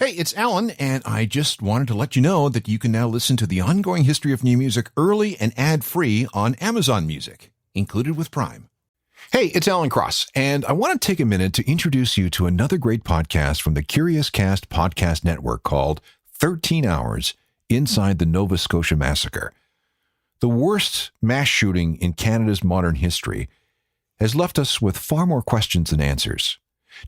Hey, it's Alan, and I just wanted to let you know that you can now listen to the ongoing history of new music early and ad-free on Amazon Music, included with Prime. Hey, it's Alan Cross, and I want to take a minute to introduce you to another great podcast from the Curious Cast podcast network called 13 Hours Inside the Nova Scotia Massacre. The worst mass shooting in Canada's modern history has left us with far more questions than answers.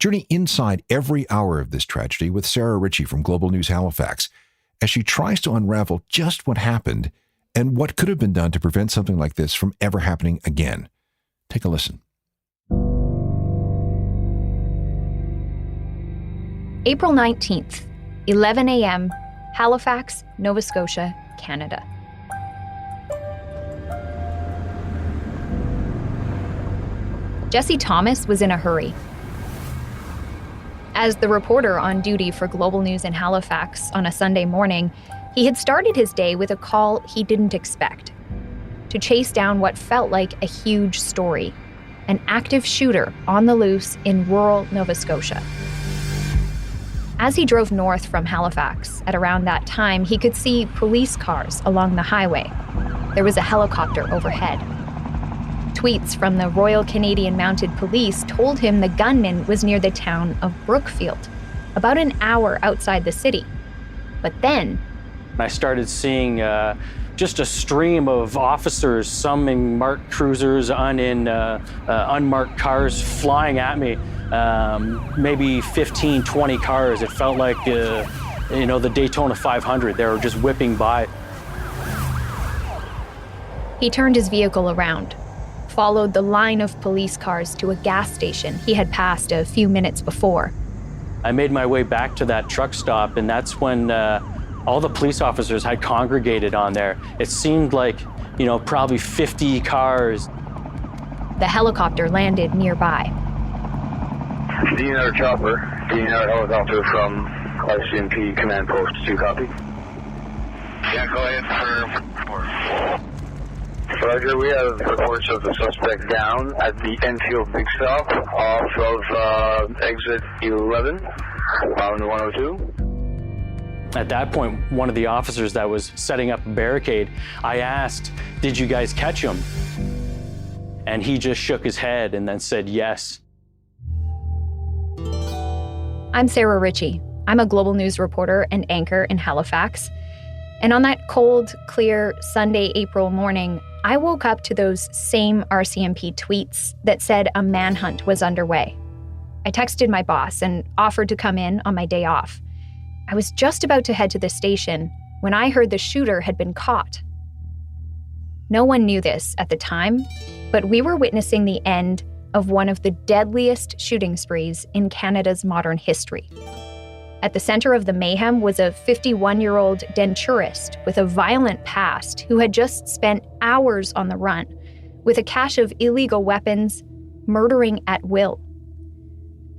Journey inside every hour of this tragedy with Sarah Ritchie from Global News Halifax as she tries to unravel just what happened and what could have been done to prevent something like this from ever happening again. Take a listen. April 19th, 11 a.m., Halifax, Nova Scotia, Canada. Jesse Thomas was in a hurry. As the reporter on duty for Global News in Halifax on a Sunday morning, he had started his day with a call he didn't expect. To chase down what felt like a huge story, an active shooter on the loose in rural Nova Scotia. As he drove north from Halifax at around that time, he could see police cars along the highway. There was a helicopter overhead. Tweets from the Royal Canadian Mounted Police told him the gunman was near the town of Brookfield, about an hour outside the city. But then I started seeing just a stream of officers, some in marked cruisers, unmarked cars flying at me. Maybe 15, 20 cars. It felt like, the Daytona 500. They were just whipping by. He turned his vehicle around, followed the line of police cars to a gas station he had passed a few minutes before. I made my way back to that truck stop, and that's when all the police officers had congregated on there. It seemed like, probably 50 cars. The helicopter landed nearby. DNR chopper, DNR helicopter from RCMP Command Post 2, copy. Yeah, go ahead for report. Roger, we have reports of the suspect down at the Enfield Big Stop off of exit 11, bound to 102. At that point, one of the officers that was setting up a barricade, I asked, "Did you guys catch him?" And he just shook his head and then said yes. I'm Sarah Ritchie. I'm a Global News reporter and anchor in Halifax. And on that cold, clear Sunday, April morning, I woke up to those same RCMP tweets that said a manhunt was underway. I texted my boss and offered to come in on my day off. I was just about to head to the station when I heard the shooter had been caught. No one knew this at the time, but we were witnessing the end of one of the deadliest shooting sprees in Canada's modern history. At the center of the mayhem was a 51-year-old denturist with a violent past who had just spent hours on the run with a cache of illegal weapons, murdering at will.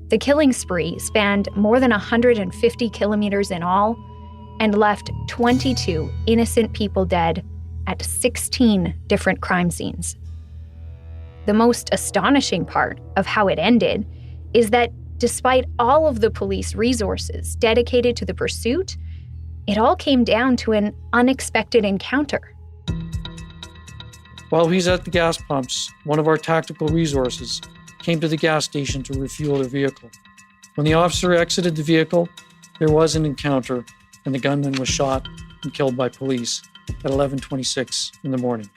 The killing spree spanned more than 150 kilometers in all and left 22 innocent people dead at 16 different crime scenes. The most astonishing part of how it ended is that despite all of the police resources dedicated to the pursuit, it all came down to an unexpected encounter. While he's at the gas pumps, one of our tactical resources came to the gas station to refuel their vehicle. When the officer exited the vehicle, there was an encounter, and the gunman was shot and killed by police at 11:26 in the morning.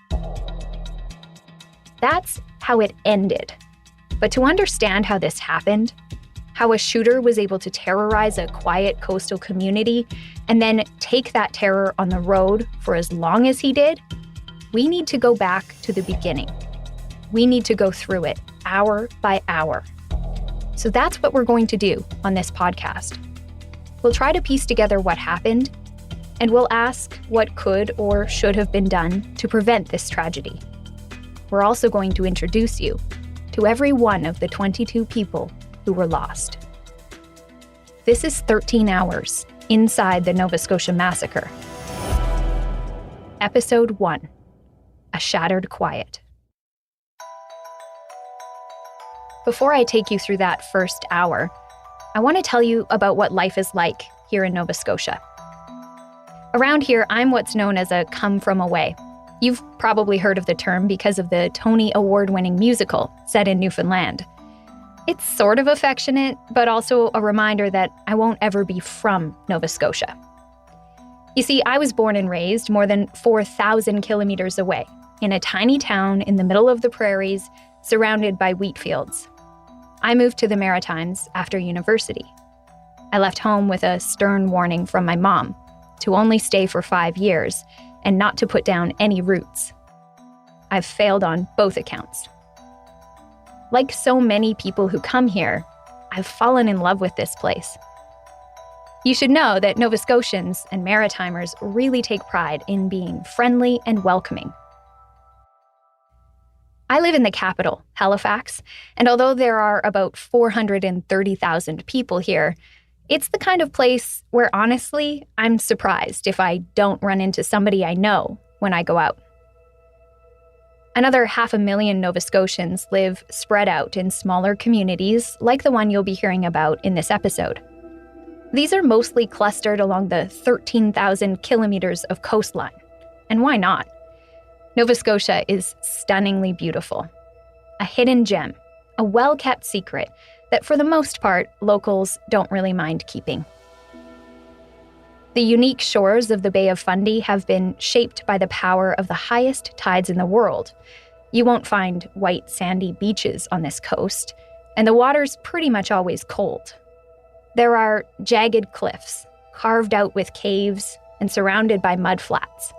That's how it ended. But to understand how this happened, how a shooter was able to terrorize a quiet coastal community and then take that terror on the road for as long as he did, we need to go back to the beginning. We need to go through it hour by hour. So that's what we're going to do on this podcast. We'll try to piece together what happened, and we'll ask what could or should have been done to prevent this tragedy. We're also going to introduce you to every one of the 22 people who were lost. This is 13 Hours Inside the Nova Scotia Massacre. Episode 1, A Shattered Quiet. Before I take you through that first hour, I want to tell you about what life is like here in Nova Scotia. Around here, I'm what's known as a come from away. You've probably heard of the term because of the Tony Award-winning musical set in Newfoundland. It's sort of affectionate, but also a reminder that I won't ever be from Nova Scotia. You see, I was born and raised more than 4,000 kilometers away, in a tiny town in the middle of the prairies, surrounded by wheat fields. I moved to the Maritimes after university. I left home with a stern warning from my mom to only stay for 5 years and not to put down any roots. I've failed on both accounts. Like so many people who come here, I've fallen in love with this place. You should know that Nova Scotians and Maritimers really take pride in being friendly and welcoming. I live in the capital, Halifax, and although there are about 430,000 people here, it's the kind of place where, honestly, I'm surprised if I don't run into somebody I know when I go out. Another 500,000 Nova Scotians live spread out in smaller communities like the one you'll be hearing about in this episode. These are mostly clustered along the 13,000 kilometers of coastline. And why not? Nova Scotia is stunningly beautiful. A hidden gem, a well-kept secret that for the most part, locals don't really mind keeping. The unique shores of the Bay of Fundy have been shaped by the power of the highest tides in the world. You won't find white sandy beaches on this coast, and the water's pretty much always cold. There are jagged cliffs, carved out with caves and surrounded by mud flats.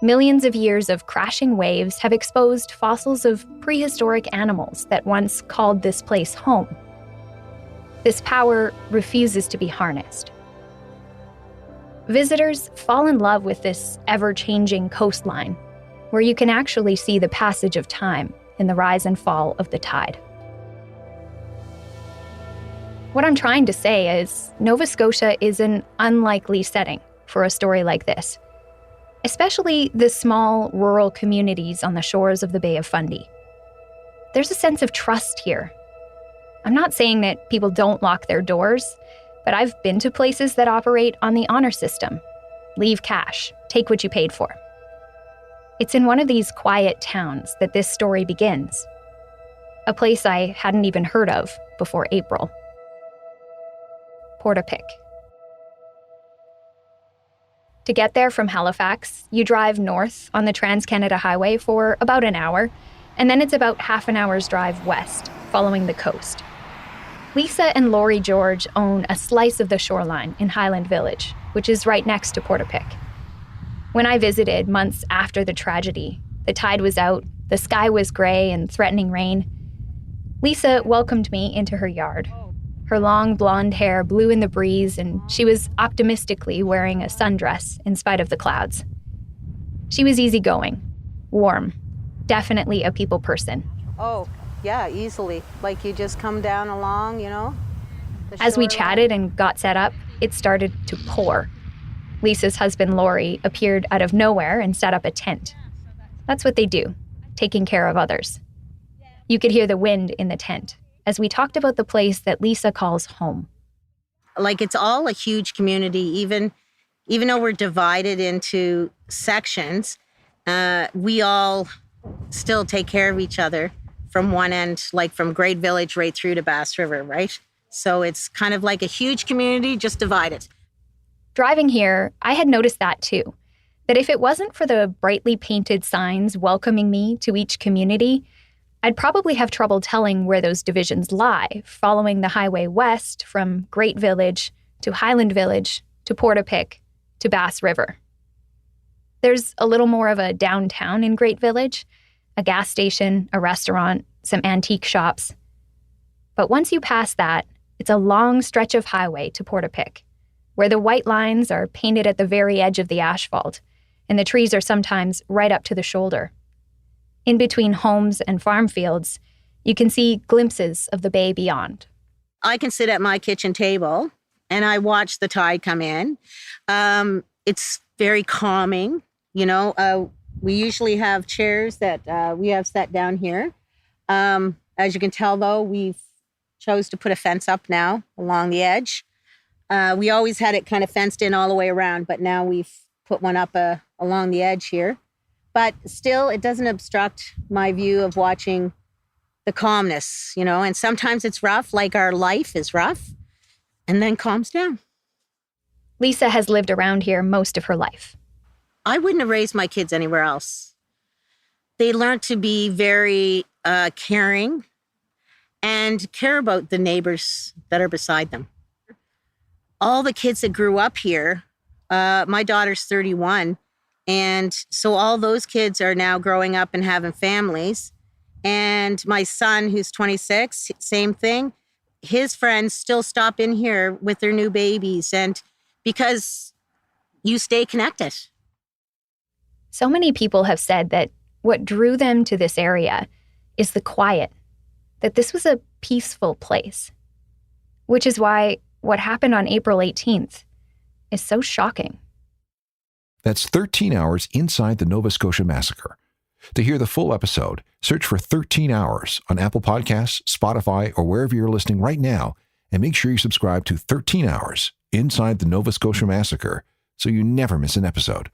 Millions of years of crashing waves have exposed fossils of prehistoric animals that once called this place home. This power refuses to be harnessed. Visitors fall in love with this ever-changing coastline, where you can actually see the passage of time in the rise and fall of the tide. What I'm trying to say is Nova Scotia is an unlikely setting for a story like this, especially the small rural communities on the shores of the Bay of Fundy. There's a sense of trust here. I'm not saying that people don't lock their doors, but I've been to places that operate on the honor system. Leave cash, take what you paid for. It's in one of these quiet towns that this story begins. A place I hadn't even heard of before April. Portapique. To get there from Halifax, you drive north on the Trans-Canada Highway for about an hour, and then it's about half an hour's drive west, following the coast. Lisa and Laurie George own a slice of the shoreline in Highland Village, which is right next to Portapique. When I visited months after the tragedy, the tide was out, the sky was gray and threatening rain. Lisa welcomed me into her yard. Her long blonde hair blew in the breeze, and she was optimistically wearing a sundress in spite of the clouds. She was easygoing, warm, definitely a people person. Oh, yeah, easily. Like you just come down along, you know? As we chatted and got set up, it started to pour. Lisa's husband, Laurie, appeared out of nowhere and set up a tent. That's what they do, taking care of others. You could hear the wind in the tent as we talked about the place that Lisa calls home. Like it's all a huge community, even though we're divided into sections, we all still take care of each other from one end, like from Great Village right through to Bass River, right? So it's kind of like a huge community, just divided. Driving here, I had noticed that too, that if it wasn't for the brightly painted signs welcoming me to each community, I'd probably have trouble telling where those divisions lie, following the highway west from Great Village to Highland Village to Portapique to Bass River. There's a little more of a downtown in Great Village, a gas station, a restaurant, some antique shops. But once you pass that, it's a long stretch of highway to Portapique, where the white lines are painted at the very edge of the asphalt, and the trees are sometimes right up to the shoulder. In between homes and farm fields, you can see glimpses of the bay beyond. I can sit at my kitchen table and I watch the tide come in. It's very calming. You know, we usually have chairs that we have set down here. As you can tell, though, we've chose to put a fence up now along the edge. We always had it kind of fenced in all the way around, but now we've put one up along the edge here. But still, it doesn't obstruct my view of watching the calmness, and sometimes it's rough, like our life is rough, and then calms down. Lisa has lived around here most of her life. I wouldn't have raised my kids anywhere else. They learned to be very caring and care about the neighbors that are beside them. All the kids that grew up here, my daughter's 31, and so all those kids are now growing up and having families. And my son, who's 26, same thing. His friends still stop in here with their new babies, and because you stay connected. So many people have said that what drew them to this area is the quiet, that this was a peaceful place, which is why what happened on April 18th is so shocking. That's 13 hours inside the Nova Scotia Massacre. To hear the full episode, search for 13 Hours on Apple Podcasts, Spotify, or wherever you're listening right now, and make sure you subscribe to 13 Hours Inside the Nova Scotia Massacre so you never miss an episode.